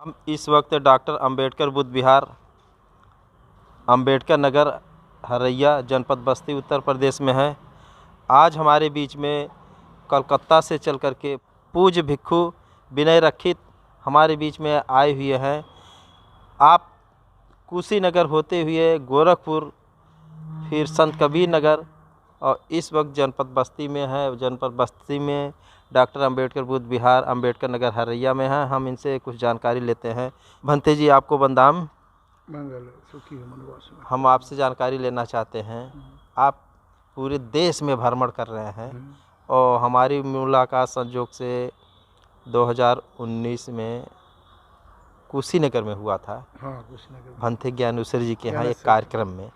हम इस वक्त डॉक्टर अंबेडकर बुद्ध विहार, अंबेडकर नगर, हरैया, जनपद बस्ती, उत्तर प्रदेश में है। आज हमारे बीच में कलकत्ता से चल कर के पूज्य भिक्षु विनय रक्षित हमारे बीच में आए हुए हैं। आप कुशीनगर होते हुए गोरखपुर, फिर संत कबीर नगर और इस वक्त जनपद बस्ती में है। जनपद बस्ती में डॉक्टर अंबेडकर बुद्ध विहार, अंबेडकर नगर, हरैया में है। हम इनसे कुछ जानकारी लेते हैं। भंते जी, आपको वंदनाम। मंगल सुखी हो मनवास में। हम आपसे जानकारी लेना चाहते हैं। आप पूरे देश में भ्रमण कर रहे हैं और हमारी मुलाकात संजोग से 2019 में कुशीनगर में हुआ था। हाँ, कुशीनगर भंते ज्ञानेश्वर जी के यहाँ एक कार्यक्रम में।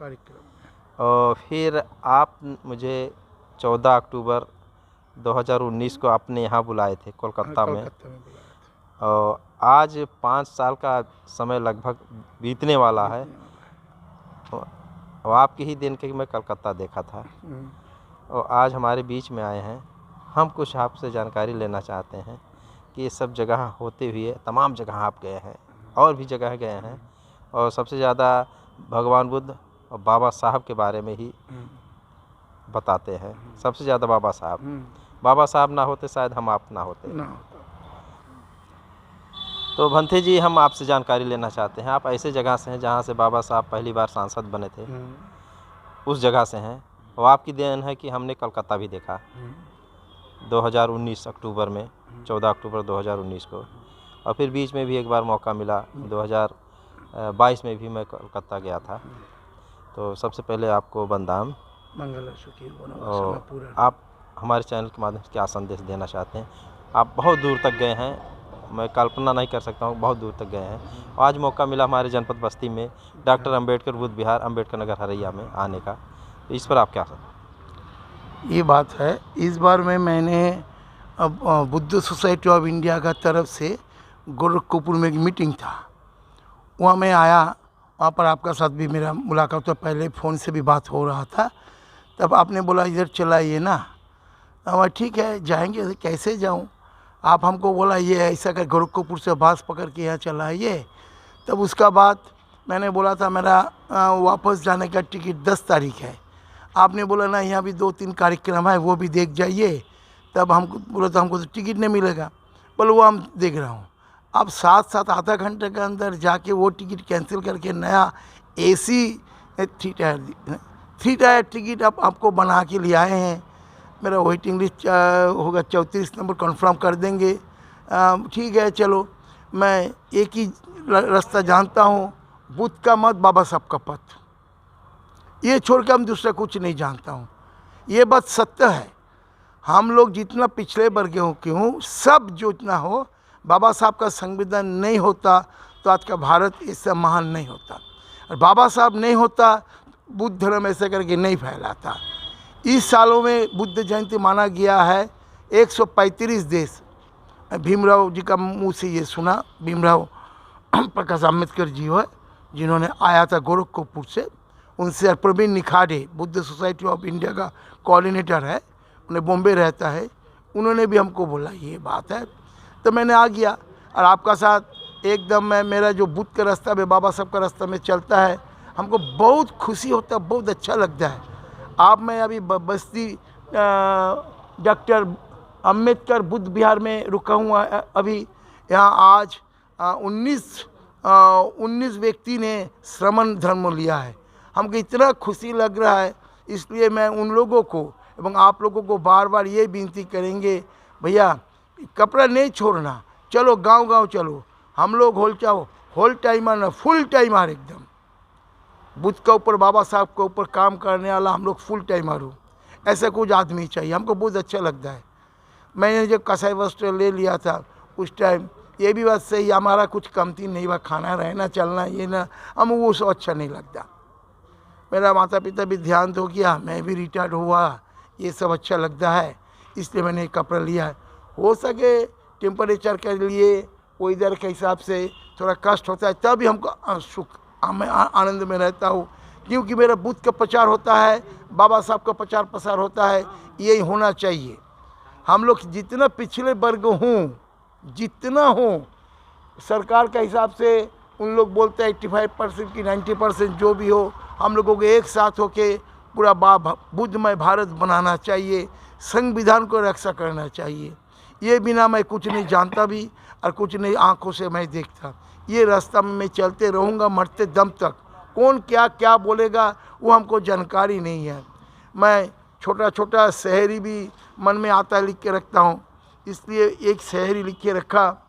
और फिर आप मुझे 14 अक्टूबर 2019 को अपने यहाँ बुलाए थे कोलकाता में। और आज 5 साल का समय लगभग बीतने वाला है और आपकी ही दिन के मैं कलकत्ता देखा था और आज हमारे बीच में आए हैं। हम कुछ आपसे जानकारी लेना चाहते हैं कि ये सब जगह होते हुए तमाम जगह आप गए हैं और भी जगह गए हैं और सबसे ज़्यादा भगवान बुद्ध और बाबा साहब के बारे में ही बताते हैं। सबसे ज़्यादा बाबा साहब ना होते शायद हम आप ना होते। तो भंते जी, हम आपसे जानकारी लेना चाहते हैं। आप ऐसे जगह से हैं जहाँ से बाबा साहब पहली बार सांसद बने थे, उस जगह से हैं और आपकी देन है कि हमने कलकत्ता भी देखा 2019 अक्टूबर में, 14 अक्टूबर 2019 को। और फिर बीच में भी एक बार मौका मिला 2022 में भी मैं कलकत्ता गया था। तो सबसे पहले आपको वंदनाम। मंगल सुखी हो। और आप हमारे चैनल के माध्यम से क्या संदेश देना चाहते हैं? आप बहुत दूर तक गए हैं, मैं कल्पना नहीं कर सकता हूँ, बहुत दूर तक गए हैं। आज मौका मिला हमारे जनपद बस्ती में डॉक्टर अंबेडकर बुद्ध विहार, अंबेडकर नगर, हरैया में आने का। तो इस पर आप क्या सकते? ये बात है, इस बार में मैंने अब बुद्ध सोसाइटी ऑफ इंडिया का तरफ से गोरखपुर में एक मीटिंग था, वहाँ मैं आया। वहाँ पर आपका साथ भी मेरा मुलाकात तो पहले फ़ोन से भी बात हो रहा था। तब आपने बोला इधर चलाइए ना। ठीक है, जाएंगे। कैसे जाऊँ? आप हमको बोला ये ऐसा कर गोरखपुर से बस पकड़ के यहाँ चलाइए। तब उसका बाद मैंने बोला था मेरा वापस जाने का टिकट 10 तारीख है। आपने बोला ना, यहाँ भी 2-3 कार्यक्रम है, वो भी देख जाइए। तब हमको बोला था हमको तो टिकट नहीं मिलेगा। बोलो वो हम देख रहा हूँ। अब साथ आधा घंटे के अंदर जाके वो टिकट कैंसिल करके नया AC 3 टायर टिकट आपको बना के ले आए हैं। मेरा वेटिंग लिस्ट होगा 34 नंबर, कंफर्म कर देंगे। ठीक है, चलो। मैं एक ही रास्ता जानता हूँ, बुद्ध का मत, बाबा साहब का पथ। ये छोड़ के हम दूसरा कुछ नहीं जानता हूँ। ये बात सत्य है। हम लोग जितना पिछले वर्गों के हूँ, सब जो इतना हो, बाबा साहब का संविधान नहीं होता तो आज का भारत इससे महान नहीं होता। और बाबा साहब नहीं होता, बुद्ध धर्म ऐसे करके नहीं फैलाता। इस सालों में बुद्ध जयंती माना गया है 135 देश। भीमराव जी का मुँह से ये सुना, भीमराव प्रकाश अम्बेडकर जी है जिन्होंने आया था गोरखपुर से। उनसे Praveen Nikhade, Buddh society of India का कोऑर्डिनेटर है, उन्हें बॉम्बे रहता है, उन्होंने भी हमको बोला ये बात है। तो मैंने आ गया और आपका साथ एकदम मैं मेरा जो बुद्ध का रास्ता में, बाबा साहब का रास्ता में चलता है, हमको बहुत खुशी होता है, बहुत अच्छा लगता है। आप मैं अभी बस्ती डॉक्टर अंबेडकर बुद्ध विहार में रुका हुआ। अभी यहाँ आज 19 व्यक्ति ने श्रमण धर्म लिया है। हमको इतना खुशी लग रहा है। इसलिए मैं उन लोगों को एवं आप लोगों को बार बार ये विनती करेंगे, भैया कपड़ा नहीं छोड़ना, चलो गांव चलो। हम लोग होल टाइमर ना, फुल टाइमर एकदम। बुद्ध के ऊपर, बाबा साहब के ऊपर काम करने वाला हम लोग फुल टाइमर हो, ऐसा कुछ आदमी चाहिए। हमको बहुत अच्छा लगता है। मैंने जब कसाई वस्त्र ले लिया था उस टाइम, ये भी बात सही, हमारा कुछ कमती नहीं हुआ, खाना रहना चलना ये ना, हम वो सब अच्छा नहीं लगता। मेरा माता पिता भी ध्यान दो किया, मैं भी रिटायर्ड हुआ, ये सब अच्छा लगता है, इसलिए मैंने कपड़ा लिया है। हो सके टेम्परेचर के लिए वो इधर के हिसाब से थोड़ा कष्ट होता है, तभी हमको सुख, मैं आनंद में रहता हूँ। क्योंकि मेरा बुद्ध का प्रचार होता है, बाबा साहब का प्रचार प्रसार होता है, यही होना चाहिए। हम लोग जितना पिछले वर्ग हों, जितना हो, सरकार के हिसाब से उन लोग बोलते हैं 85% की 90% जो भी हो, हम लोगों को एक साथ होके पूरा बुद्धमय भारत बनाना चाहिए, संविधान को रक्षा करना चाहिए। ये बिना मैं कुछ नहीं जानता भी और कुछ नहीं आंखों से मैं देखता। ये रास्ता में मैं चलते रहूँगा मरते दम तक। कौन क्या क्या बोलेगा वो हमको जानकारी नहीं है। मैं छोटा छोटा शहरी भी मन में आता है, लिख के रखता हूँ। इसलिए एक शहरी लिख के रखा,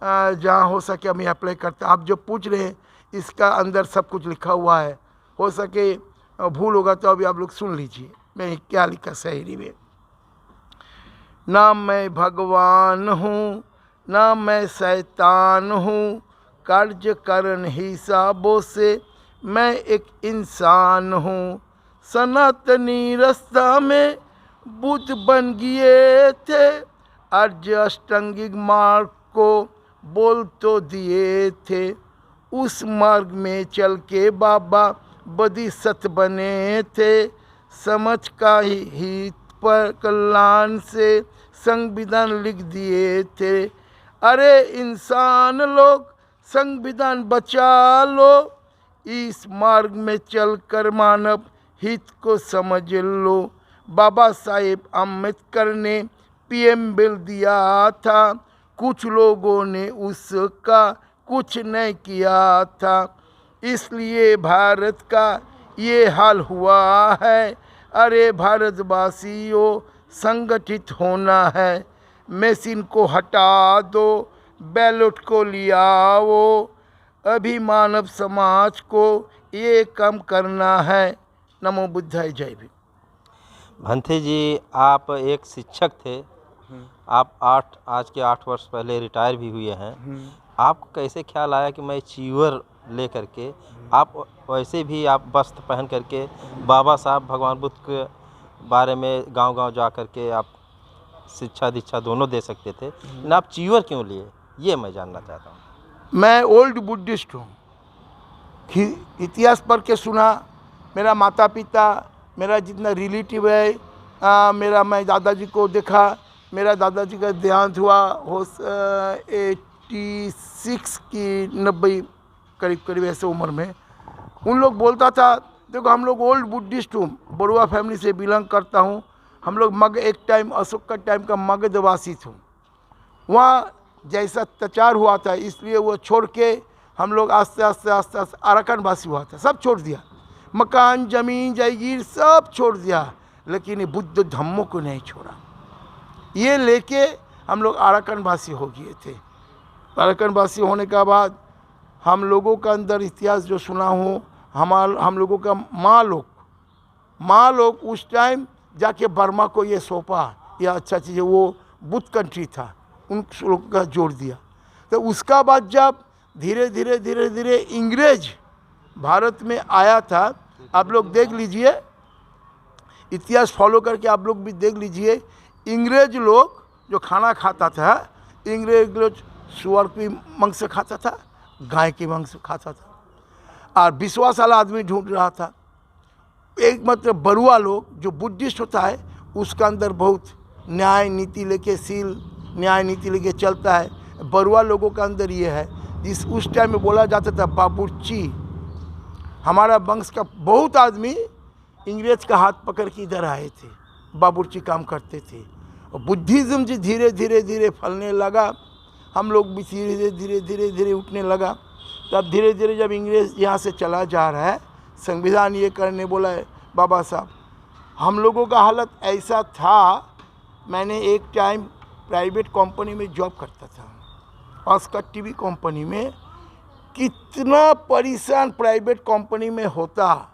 जहाँ हो सके मैं अप्लाई करता। आप जो पूछ रहे हैं इसका अंदर सब कुछ लिखा हुआ है, हो सके भूल होगा तो अभी आप लोग सुन लीजिए मैं क्या लिखा शहरी में। ना मैं भगवान हूँ ना मैं शैतान हूँ, कार्य करण हिसाबों से मैं एक इंसान हूँ। सनातनी रास्ता में बुद्ध बन गए थे, आर्य अष्टांगिक मार्ग को बोल तो दिए थे। उस मार्ग में चल के बाबा बोधिसत्व बने थे। समझ का ही हित पर कल्याण से संविधान लिख दिए थे। अरे इंसान लोग संविधान बचा लो, इस मार्ग में चलकर मानव हित को समझ लो। बाबा साहेब अम्बेडकर ने पीएम बिल दिया था, कुछ लोगों ने उसका कुछ नहीं किया था, इसलिए भारत का ये हाल हुआ है। अरे भारतवासियों संगठित होना है, मशीन को हटा दो, बैलेट को लियाओ, अभी मानव समाज को ये कम करना है। नमो बुद्धाय, जय भीम। भंते जी, आप एक शिक्षक थे, आप आज के 8 वर्ष पहले रिटायर भी हुए हैं। आपको कैसे ख्याल आया कि मैं च्यूअर ले करके, आप वैसे भी आप वस्त्र पहन करके बाबा साहब भगवान बुद्ध के बारे में गांव-गांव जा करके आप शिक्षा दीक्षा दोनों दे सकते थे, लेकिन आप च्यूअर क्यों लिए, ये मैं जानना चाहता हूँ। मैं ओल्ड बुद्धिस्ट हूँ, इतिहास पढ़ के सुना। मेरा माता पिता, मेरा जितना रिलेटिव है, मैं दादाजी को देखा। मेरा दादाजी का देहांत हुआ 86 की 90 करीब ऐसे उम्र में। उन लोग बोलता था, देखो हम लोग ओल्ड बुद्धिस्ट हूँ, बरुआ फैमिली से बिलोंग करता हूँ। हम लोग एक टाइम अशोक का टाइम का मगधवासी थे। वहाँ जैसा अत्याचार हुआ था, इसलिए वो छोड़ के हम लोग आस्ते आस्ते अराकान वासी हुआ था, सब छोड़ दिया। मकान जमीन जागीर सब छोड़ दिया, लेकिन ये बुद्ध धम्मों को नहीं छोड़ा। ये लेके हम लोग अराकान वासी हो गए थे। अराकान वासी होने के बाद हम लोगों का अंदर इतिहास जो सुना हूँ, हम लोगों का माँ लोग उस टाइम जाके बर्मा को ये सौंपा, यह अच्छा चीज़ है, वो बुद्ध कंट्री था, उन लोगों का जोड़ दिया। तो उसका बाद जब धीरे धीरे इंग्रेज भारत में आया था, आप लोग देख लीजिए, इतिहास फॉलो करके आप लोग भी देख लीजिए। इंग्रेज लोग जो खाना खाता था, इंग्रेज लोग सुअर की मांस खाता था, गाय की मांस खाता था, और विश्वास वाला आदमी ढूंढ रहा था। एक मतलब बरुआ लोग जो बुद्धिस्ट होता है, उसका अंदर बहुत न्याय नीति लेके चलता है। बरुआ लोगों का अंदर ये है, जिस उस टाइम में बोला जाता था बाबूर्ची। हमारा वंश का बहुत आदमी इंग्रेज का हाथ पकड़ के इधर आए थे, बाबूर्ची काम करते थे। और बुद्धिज़्म जी धीरे धीरे फलने लगा, हम लोग भी धीरे धीरे उठने लगा। तब धीरे धीरे जब इंग्रेज यहाँ से चला जा रहा है, संविधान ये करने बोला है बाबा साहब, हम लोगों का हालत ऐसा था। मैंने एक टाइम प्राइवेट कंपनी में जॉब करता था, ऑस्कर टीवी कंपनी में। कितना परेशान प्राइवेट कंपनी में होता,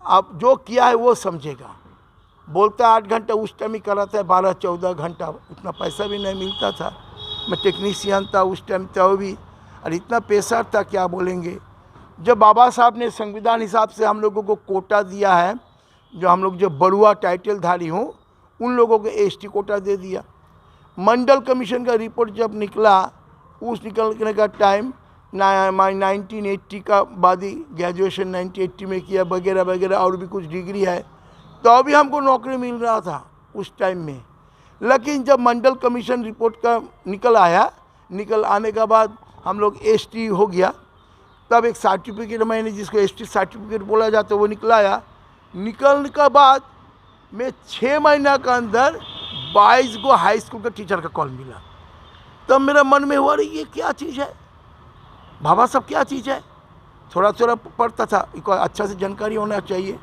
अब जो किया है वो समझेगा। बोलता 8 घंटा उस टाइम ही कराता है, 12-14 घंटा, उतना पैसा भी नहीं मिलता था। मैं टेक्नीशियन था उस टाइम, तो भी और इतना पैसा था क्या बोलेंगे। जब बाबा साहब ने संविधान हिसाब से हम लोगों को कोटा दिया है, जो हम लोग जो बरुआ टाइटलधारी हूँ उन लोगों को एसटी कोटा दे दिया। मंडल कमीशन का रिपोर्ट जब निकला, उस निकलने का टाइम 1980 का बाद ही ग्रेजुएशन 1980 में किया, वगैरह वगैरह, और भी कुछ डिग्री है, तो अभी हमको नौकरी मिल रहा था उस टाइम में। लेकिन जब मंडल कमीशन रिपोर्ट का निकल आने के बाद हम लोग एसटी हो गया, तब एक सर्टिफिकेट मैंने, जिसको एसटी सर्टिफिकेट बोला जाता है, वो निकलाया। निकलने के बाद मैं 6 महीना के अंदर 22 को हाई स्कूल का टीचर का कॉल मिला। तब मेरा मन में हुआ, ये क्या चीज़ है बाबा साहब, क्या चीज़ है। थोड़ा थोड़ा पढ़ता था, इसको अच्छा से जानकारी होना चाहिए।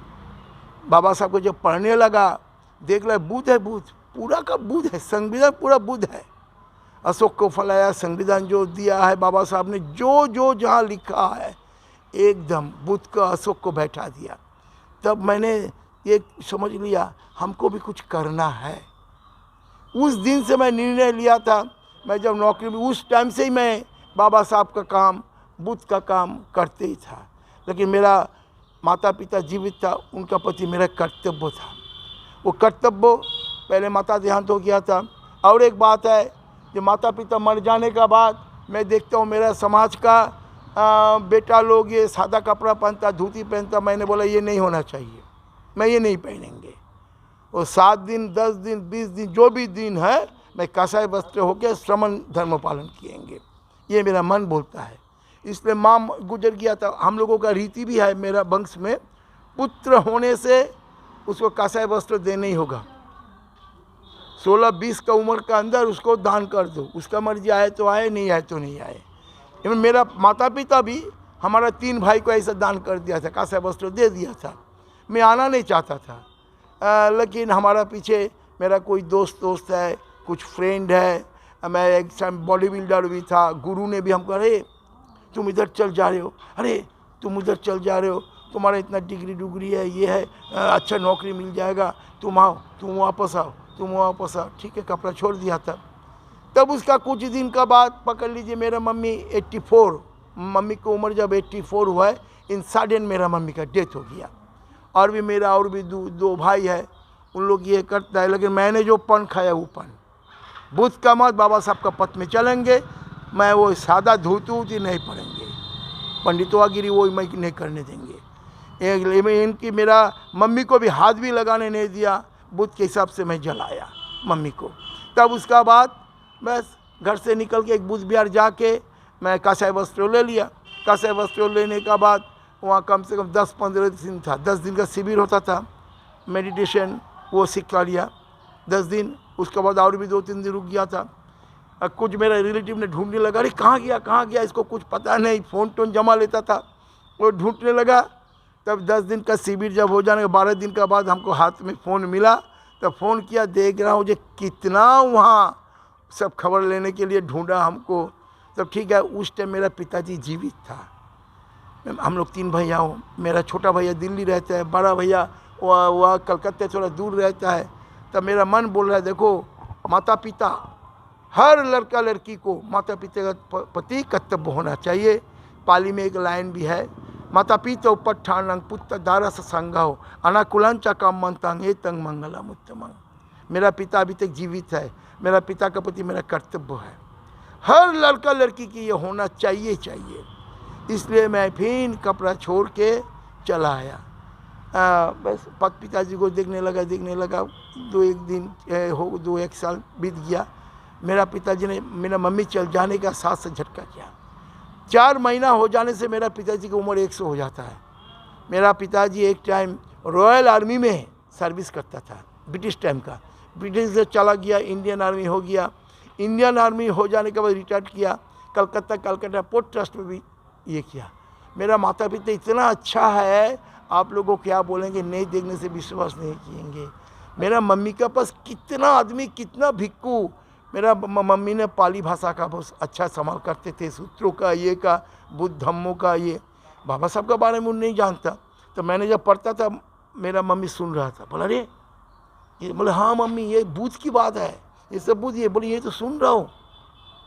बाबा साहब को जब पढ़ने लगा, देख रहा बुद्ध है, बुद्ध पूरा का बुद्ध है, संविधान पूरा बुद्ध है। अशोक को फैलाया, संविधान जो दिया है बाबा साहब ने, जो जो जहाँ लिखा है एकदम बुद्ध का, अशोक को बैठा दिया। तब मैंने ये समझ लिया हमको भी कुछ करना है। उस दिन से मैं निर्णय लिया था, मैं जब नौकरी में, उस टाइम से ही मैं बाबा साहब का काम, बुद्ध का काम करते ही था। लेकिन मेरा माता पिता जीवित था, उनका प्रति मेरा कर्तव्य था। वो कर्तव्य, पहले माता देहांत हो गया था। और एक बात है, जो माता पिता मर जाने का बाद मैं देखता हूँ मेरा समाज का बेटा लोग ये सादा कपड़ा पहनता, धोती पहनता। मैंने बोला ये नहीं होना चाहिए, मैं ये नहीं पहनेंगे। वो 7 दिन 10 दिन 20 दिन जो भी दिन है, मैं कासाई वस्त्र होकर श्रमण धर्म पालन किएंगे, ये मेरा मन बोलता है। इसलिए माँ गुजर गया था। हम लोगों का रीति भी है मेरा वंश में, पुत्र होने से उसको कासाई वस्त्र देना ही होगा। 16-20 का उम्र का अंदर उसको दान कर दो, उसका मर्जी आए तो आए, नहीं आए तो नहीं आए। इवन मेरा माता पिता भी, हमारा 3 भाई को ऐसा दान कर दिया था, कासाई वस्त्र दे दिया था। मैं आना नहीं चाहता था, लेकिन हमारा पीछे मेरा कोई दोस्त है, कुछ फ्रेंड है। मैं एक टाइम बॉडी बिल्डर भी था, गुरु ने भी हमको, अरे तुम इधर चल जा रहे हो, अरे तुम उधर चल जा रहे हो, तुम्हारा इतना डिग्री है, ये है, अच्छा नौकरी मिल जाएगा, तुम आओ, तुम वापस आओ, तुम वापस आओ। ठीक है, कपड़ा छोड़ दिया था। तब उसका कुछ दिन का बाद पकड़ लीजिए, मेरा मम्मी 84, मम्मी की उम्र जब 84 हुआ है, इन सडन मेरा मम्मी का डेथ हो गया। और भी मेरा और भी दो भाई है, उन लोग ये करता है। लेकिन मैंने जो पन खाया वो पन, बुद्ध का मत, बाबा साहब का पथ में चलेंगे। मैं वो सादा धोती नहीं पढ़ेंगे, पंडितवागिरी वो मैं नहीं करने देंगे। इनकी मेरा मम्मी को भी हाथ भी लगाने नहीं दिया, बुद्ध के हिसाब से मैं जलाया मम्मी को। तब उसका बाद बस घर से निकल के एक बुद्ध विहार जाके मैं कासाई वस्त्र ले लिया। कासाई वस्त्र लेने का बाद वहाँ कम से कम 10-15 दिन था, 10 दिन का शिविर होता था, मेडिटेशन वो सीख लिया 10 दिन। उसके बाद और भी 2-3 दिन रुक गया था। कुछ मेरा रिलेटिव ने ढूंढने लगा, अरे कहाँ गया, इसको कुछ पता नहीं, फ़ोन टोन जमा लेता था, वो ढूंढने लगा। तब 10 दिन का शिविर जब हो जाने के 12 दिन के बाद हमको हाथ में फ़ोन मिला। तब फ़ोन किया, देख रहा हूँ जो कितना वहाँ सब खबर लेने के लिए ढूंढा हमको। तब ठीक है, उस टाइम मेरा पिताजी जीवित था। हम लोग 3 भैया हो, मेरा छोटा भैया दिल्ली रहता है, बड़ा भैया वह कलकत्ता थोड़ा दूर रहता है। तब मेरा मन बोल रहा है, देखो माता पिता, हर लड़का लड़की को माता पिता का प्रति कर्तव्य होना चाहिए। पाली में एक लाइन भी है, माता पिता उपठानंग पुत्र दारस संगो अनाकुलंच काम मंतंग ए तंग मंगलम उत्तमंग। मेरा पिता अभी तक जीवित है, मेरा पिता के प्रति मेरा कर्तव्य है, हर लड़का लड़की की ये होना चाहिए। इसलिए मैं फिर कपड़ा छोड़ के चला आया। बस पिताजी को देखने लगा 2-1 साल बीत गया। मेरा पिताजी ने मेरा मम्मी चल जाने का साथ से झटका किया। 4 महीना हो जाने से मेरा पिताजी की उम्र 100 हो जाता है। मेरा पिताजी एक टाइम रॉयल आर्मी में सर्विस करता था, ब्रिटिश टाइम का। ब्रिटिश से चला गया, इंडियन आर्मी हो गया। इंडियन आर्मी हो जाने के बाद रिटायर किया, कलकत्ता पोर्ट ट्रस्ट में भी ये किया। मेरा माता पिता इतना अच्छा है, आप लोगों को क्या बोलेंगे, नहीं देखने से विश्वास नहीं किएंगे। मेरा मम्मी के पास कितना आदमी, कितना भिक्खू। मेरा मम्मी ने पाली भाषा का बहुत अच्छा संभाल करते थे, सूत्रों का, ये का, बुद्ध धम्मों का। ये बाबा साहब के बारे में नहीं जानता। तो मैंने जब पढ़ता था, मेरा मम्मी सुन रहा था, बोला अरे ये, बोले हाँ मम्मी ये बुद्ध की बात है, ये सब बुद्ध। ये बोले ये तो सुन रहा हूँ,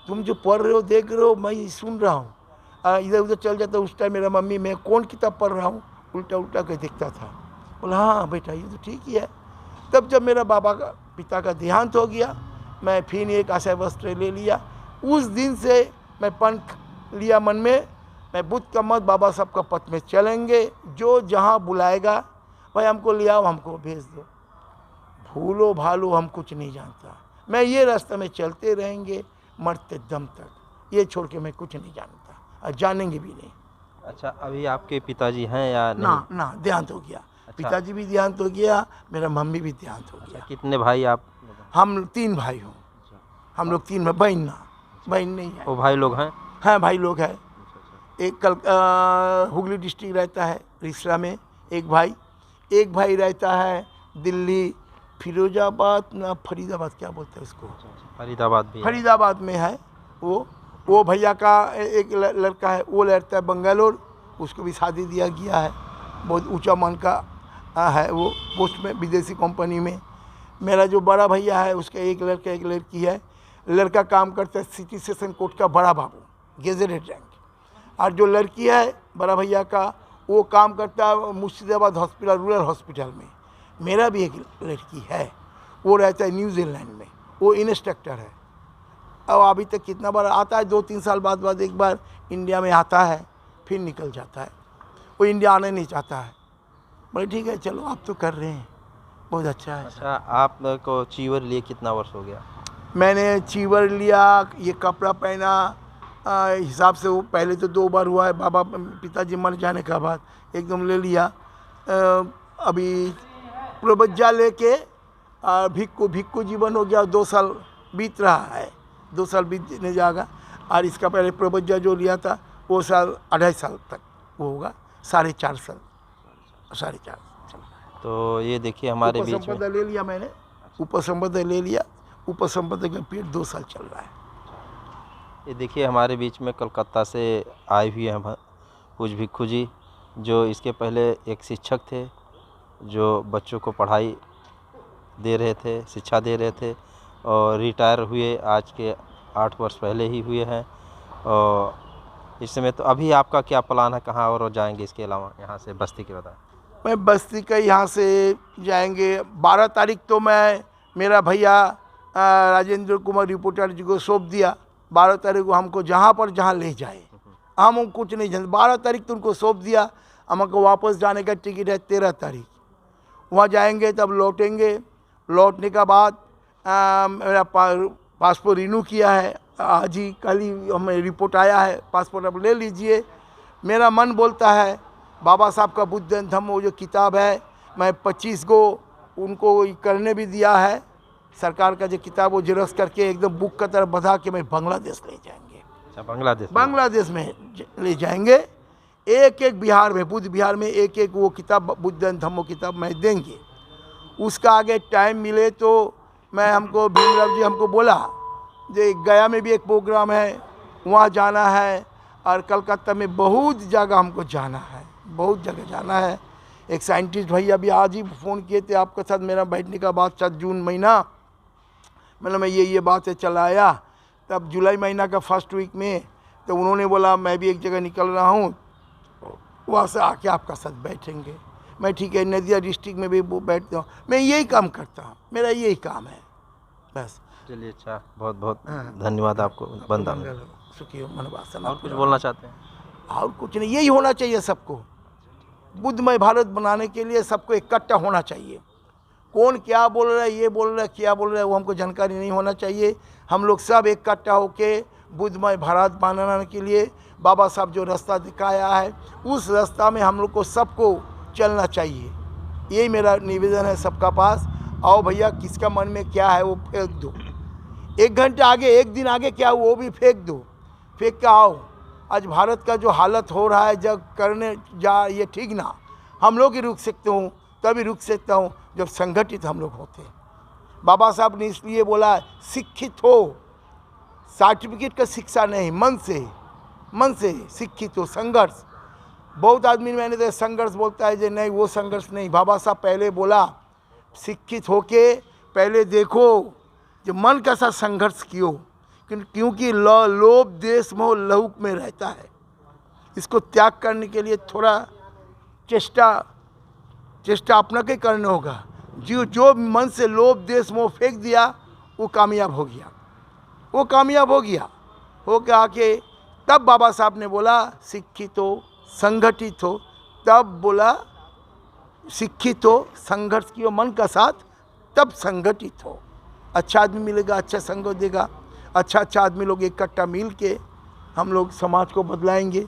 तुम जो पढ़ रहे हो देख रहे हो, मैं सुन रहा हूँ। इधर उधर चल जाता। उस टाइम मेरा मम्मी, मैं कौन किताब पढ़ रहा हूँ, उल्टा कर देखता था। बोला हाँ बेटा ये तो ठीक ही है। तब जब मेरा पिता का देहांत हो गया, मैं फिर एक कासाई वस्त्र ले लिया। उस दिन से मैं पंख लिया मन में, मैं बुद्ध का मत, बाबा साहब का पथ में चलेंगे। जो जहाँ बुलाएगा भाई हमको ले आओ, हमको भेज दो, भूलो भालो हम कुछ नहीं जानता। मैं ये रास्ते में चलते रहेंगे मरते दम तक। ये छोड़ के मैं कुछ नहीं जानता और जानेंगे भी नहीं। अच्छा, अभी आपके पिताजी हैं या नहीं? ना देहांत हो गया। पिताजी भी देहांत हो गया, मेरा मम्मी भी देहांत हो गया। कितने भाई आप? हम 3 भाई हूँ। हम लोग 3 बहन नहीं है। वो भाई लोग हैं? हाँ भाई लोग हैं। एक हुगली डिस्ट्रिक्ट रहता है रिसरा में एक भाई रहता है दिल्ली फिरोजाबाद ना फरीदाबाद क्या बोलते हैं उसको, फरीदाबाद भी है। फरीदाबाद में है। वो भैया का एक लड़का है, वो रहता है बंगालोर, उसको भी शादी दिया गया है। बहुत ऊंचा मन का है वो पोस्ट में विदेशी कंपनी में। मेरा जो बड़ा भैया है उसका एक लड़का एक लड़की है। लड़का काम करता है सिटी सेशन कोर्ट का बड़ा बाबू गेजेटेड रैंक, और जो लड़की है बड़ा भैया का वो काम करता है मुर्शिदाबाद हॉस्पिटल रूरल हॉस्पिटल में। मेरा भी एक लड़की है, वो रहता है न्यूजीलैंड में, वो इंस्ट्रक्टर है। अब अभी तक कितना बार आता है, 2-3 साल बाद एक बार इंडिया में आता है, फिर निकल जाता है। वो इंडिया आने नहीं चाहता है। बोले ठीक है चलो आप तो कर रहे हैं, बहुत अच्छा है। अच्छा, आप को चीवर लिए कितना वर्ष हो गया? मैंने चीवर लिया, ये कपड़ा पहना हिसाब से वो पहले तो 2 बार हुआ है, बाबा पिताजी मर जाने के बाद एकदम ले लिया। अभी प्रबज्जा लेके भिक्खु जीवन हो गया, 2 साल बीत रहा है, 2 साल बीतने जाएगा। और इसका पहले प्रबज्जा जो लिया था वो साल 2.5 साल तक वो होगा, 4.5 साल 4.5 साल। तो ये देखिए हमारे बीच में उपसंपदा ले लिया मैंने, उपसंपदा ले लिया, उपसंपदा का पीरियड 2 साल चल रहा है। ये देखिए हमारे बीच में कलकत्ता से आए हुए हैं पूज भिक्खु जी, जो इसके पहले एक शिक्षक थे जो बच्चों को पढ़ाई दे रहे थे, शिक्षा दे रहे थे, और रिटायर हुए आज के 8 वर्ष पहले ही हुए हैं। और इस समय तो अभी आपका क्या प्लान है, कहाँ और जाएंगे इसके अलावा यहाँ से बस्ती के? बताएं। मैं बस्ती का यहाँ से जाएंगे 12 तारीख तो मैं मेरा भैया राजेंद्र कुमार रिपोर्टर जी को सौंप दिया। 12 तारीख को हमको जहाँ ले जाए, हम कुछ नहीं जानते। 12 तारीख तो उनको सौंप दिया, हमको वापस जाने का टिकट है 13 तारीख। वहाँ जाएंगे तब लौटेंगे। लौटने के बाद मेरा पासपोर्ट रिन्यू किया है, आज ही कल ही हमें रिपोर्ट आया है, पासपोर्ट अब ले लीजिए। मेरा मन बोलता है बाबा साहब का बुद्ध धम्म वो जो किताब है, मैं 25 को उनको करने भी दिया है। सरकार का जो किताब वो जेरॉक्स करके एकदम बुक का तरह बधा के मैं बांग्लादेश ले जाएंगे। अच्छा, बांग्लादेश में ले जाएंगे। एक बिहार में, बुद्ध बिहार में एक वो किताब बुद्ध धम्मो किताब मैं देंगे। उसका आगे टाइम मिले तो मैं हमको भीमराव जी हमको बोला जो गया में भी एक प्रोग्राम है वहाँ जाना है, और कलकत्ता में बहुत जगह हमको जाना है, बहुत जगह जाना है। एक साइंटिस्ट भैया भी आज ही फ़ोन किए थे आपके साथ मेरा बैठने का बाद 7 जून महीना, मतलब मैं ये बातें चलाया। तब जुलाई महीना का फर्स्ट वीक में तो उन्होंने बोला मैं भी एक जगह निकल रहा हूँ, वहाँ से आके आपका साथ बैठेंगे। मैं ठीक है, नदिया डिस्ट्रिक्ट में भी बैठता हूँ, मैं यही काम करता हूँ, मेरा यही काम है बस। चलिए, अच्छा, बहुत बहुत धन्यवाद आपको। बंदा सुखी हो मनवासना। और कुछ बोलना चाहते हैं? और कुछ नहीं, यही होना चाहिए सबको। बुद्धमय भारत बनाने के लिए सबको इकट्ठा होना चाहिए। कौन क्या बोल रहा है, ये बोल रहा है, क्या बोल रहा है, वो हमको जानकारी नहीं होना चाहिए। हम लोग सब इकट्ठा होके बुद्धमय भारत बनाने के लिए बाबा साहब जो रास्ता दिखाया है उस रास्ता में हम लोग को सबको चलना चाहिए। यही मेरा निवेदन है सबका पास। आओ भैया, किसका मन में क्या है वो फेंक दो, 1 घंटा आगे, 1 दिन आगे क्या वो भी फेंक दो, फेंक के आओ। आज भारत का जो हालत हो रहा है जब करने जा, ये ठीक ना, हम लोग ही रुक सकते हूँ, तभी रुक सकता हूँ जब संगठित हम लोग होते हैं। बाबा साहब ने इसलिए बोला शिक्षित हो, सर्टिफिकेट का शिक्षा नहीं, मन से शिक्षित हो। संघर्ष, बहुत आदमी मैंने तो संघर्ष बोलता है जो नहीं, वो संघर्ष नहीं। बाबा साहब पहले बोला शिक्षित होके पहले देखो जो मन का सा संघर्ष कियो, क्योंकि लोभ देश मोह लहुक में रहता है। इसको त्याग करने के लिए थोड़ा चेष्टा अपना के करना होगा। जो मन से लोभ देश मोह फेंक दिया वो कामयाब हो गया, वो कामयाब हो गया। हो के आके तब बाबा साहब ने बोला शिक्षित हो, संगठित हो। तब बोला शिक्षित हो, संघर्ष कियो मन का साथ, तब संगठित हो। अच्छा आदमी मिलेगा, अच्छा संग देगा, अच्छा आदमी लोग इकट्ठा मिल के हम लोग समाज को बदलाएंगे,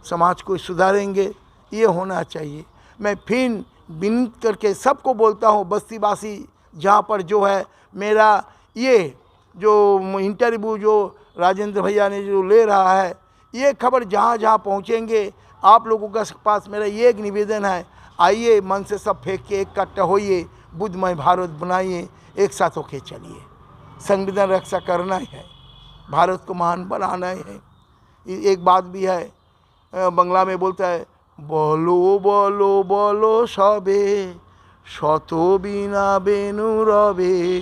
समाज को सुधारेंगे, ये होना चाहिए। मैं फिर विनती करके सबको बोलता हूँ, बस्तीवासी जहाँ पर जो है मेरा ये जो इंटरव्यू जो राजेंद्र भैया ने जो ले रहा है, ये खबर जहाँ जहाँ पहुँचेंगे, आप लोगों के पास मेरा ये एक निवेदन है, आइए मन से सब फेंक के इकट्ठा होइए, बुद्धमय भारत बनाइए, एक साथ होके चलिए। संविधान रक्षा करना ही है, भारत को महान बनाना ही है। एक बात भी है, बंगला में बोलता है, बोलो बोलो बोलो सबे शतो बिना बेनु रबे,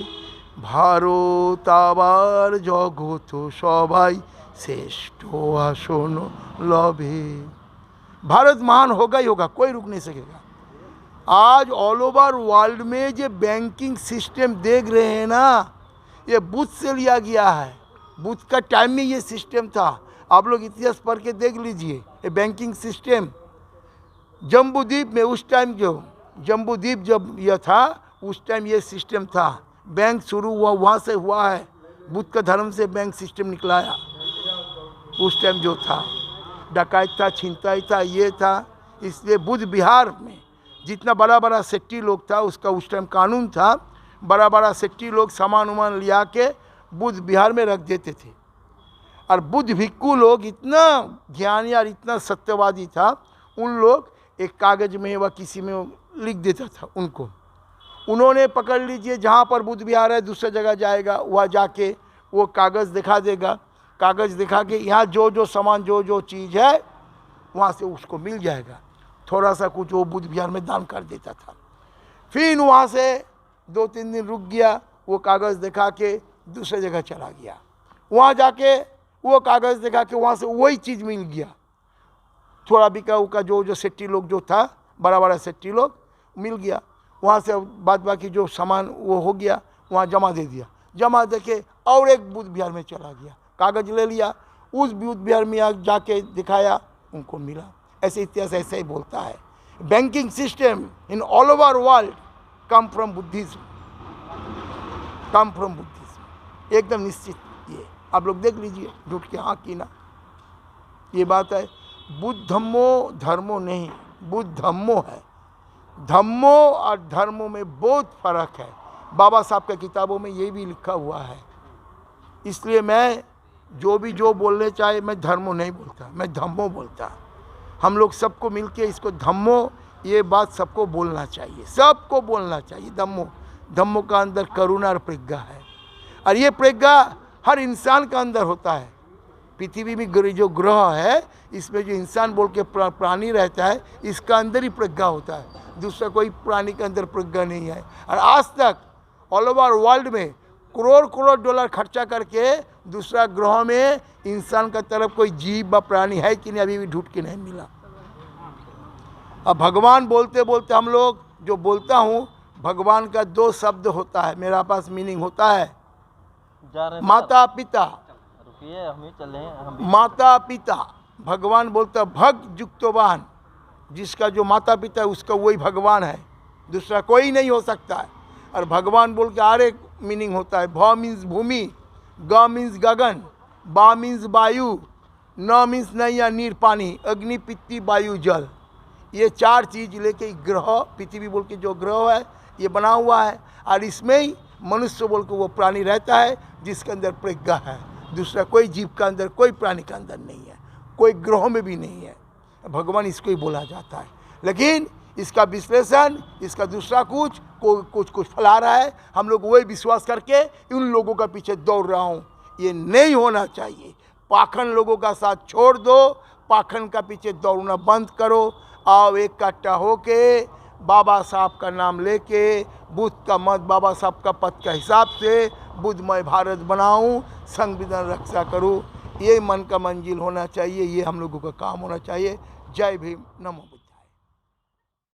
भारत आबार जगत सबाई श्रेष्ठ आसन लभे। भारत महान होगा ही होगा, कोई रुक नहीं सकेगा। आज ऑल ओवर वर्ल्ड में जो बैंकिंग सिस्टम देख रहे हैं ना, ये बुद्ध से लिया गया है। बुद्ध का टाइम में ये सिस्टम था। आप लोग इतिहास पढ़ के देख लीजिए, ये बैंकिंग सिस्टम जम्बूद्वीप में उस टाइम, जो जम्बूद्वीप जब यह था उस टाइम ये सिस्टम था। बैंक शुरू हुआ वहाँ से हुआ है, बुद्ध का धर्म से बैंक सिस्टम निकलाया। उस टाइम जो था डकैत था, छिनताई था, ये था। इसलिए बुद्ध विहार में जितना बड़ा बड़ा सेट्टी लोग था, उसका उस टाइम कानून था, बड़ा बड़ा सेट्टी लोग सामान उमान लिया के बुद्ध विहार में रख देते थे। और बुद्ध भिक्खु लोग इतना ज्ञानी और इतना सत्यवादी था, उन लोग एक कागज में व किसी में लिख देता था उनको। उन्होंने पकड़ लीजिए, जहाँ पर बुद्ध विहार है दूसरे जगह जाएगा, वहाँ जाके वो कागज़ दिखा देगा। कागज़ दिखा के यहाँ जो जो सामान जो जो चीज़ है वहाँ से उसको मिल जाएगा। थोड़ा सा कुछ वो बुद्ध विहार में दान कर देता था। फिर वहाँ से 2-3 दिन रुक गया, वो कागज़ दिखा के दूसरे जगह चला गया। वहाँ जाके वो कागज़ दिखा के वहाँ से वही चीज़ मिल गया। थोड़ा बिका उका जो जो सेट्टी लोग जो था, बड़ा बड़ा सेट्टी लोग मिल गया। वहाँ से बाद बाकी जो सामान वो हो गया, वहाँ जमा दे दिया। जमा दे के और एक बुद्ध विहार में चला गया, कागज़ ले लिया, उस बुद्ध विहार में जाके दिखाया, उनको मिला। ऐसे इतिहास ऐसे ही बोलता है। Banking system in all over world come from Buddhism, come from Buddhism, एकदम निश्चित। ये आप लोग देख लीजिए, झूठ के हाँ की ना, ये बात है। बुद्ध धम्मो धर्मो नहीं, बुद्ध धम्मो है। धम्मो और धर्मों में बहुत फर्क है। बाबा साहब के किताबों में ये भी लिखा हुआ है। इसलिए मैं जो बोलने चाहे, मैं धर्मो नहीं बोलता, मैं धम्मो बोलता। हम लोग सबको मिलके इसको धम्मो, ये बात सबको बोलना चाहिए, सबको बोलना चाहिए। धम्मो, धम्मो का अंदर करुणा और प्रज्ञा है, और ये प्रज्ञा हर इंसान का अंदर होता है। पृथ्वी में जो ग्रह है, इसमें जो इंसान बोल के प्राणी रहता है, इसका अंदर ही प्रज्ञा होता है। दूसरा कोई प्राणी के अंदर प्रज्ञा नहीं है। और आज तक ऑल ओवर वर्ल्ड में करोड़ करोड़ डॉलर खर्चा करके दूसरा ग्रह में इंसान का तरफ कोई जीव व प्राणी है कि नहीं, अभी भी ढूंढ के नहीं मिला। अब भगवान बोलते बोलते हम लोग जो बोलता हूँ, भगवान का 2 शब्द होता है, मेरा पास मीनिंग होता है, माता पिता। रुकिए, हम ही चले हैं। माता पिता, भगवान बोलता भग युक्तवान, जिसका जो माता पिता है उसका वही भगवान है, दूसरा कोई नहीं हो सकता है। और भगवान बोल के हर एक मीनिंग होता है। भ मीन्स भूमि, ग मीन्स गगन, बा मीन्स वायु, न मीन्स नैया नीर पानी, अग्नि पित्ती वायु जल। ये 4 चीज़ लेके ग्रह, पृथ्वी बोल के जो ग्रह है ये बना हुआ है। और इसमें ही मनुष्य बोल के वो प्राणी रहता है जिसके अंदर प्रज्ञा है। दूसरा कोई जीव का अंदर, कोई प्राणी का अंदर नहीं है, कोई ग्रहों में भी नहीं है। भगवान इसको ही बोला जाता है। लेकिन इसका विश्लेषण, इसका दूसरा कुछ फैला रहा है। हम लोग वही विश्वास करके उन लोगों का पीछे दौड़ रहा हूँ। ये नहीं होना चाहिए। पाखंड लोगों का साथ छोड़ दो, पाखंड का पीछे दौड़ना बंद करो। आओ इकट्ठा होके बाबा साहब का नाम लेके, बुद्ध का मत, बाबा साहब का पद का हिसाब से बुद्धमय भारत बनाऊं, संविधान रक्षा करूं। ये मन का मंजिल होना चाहिए, ये हम लोगों का काम होना चाहिए। जय भीम, नमो बुद्ध।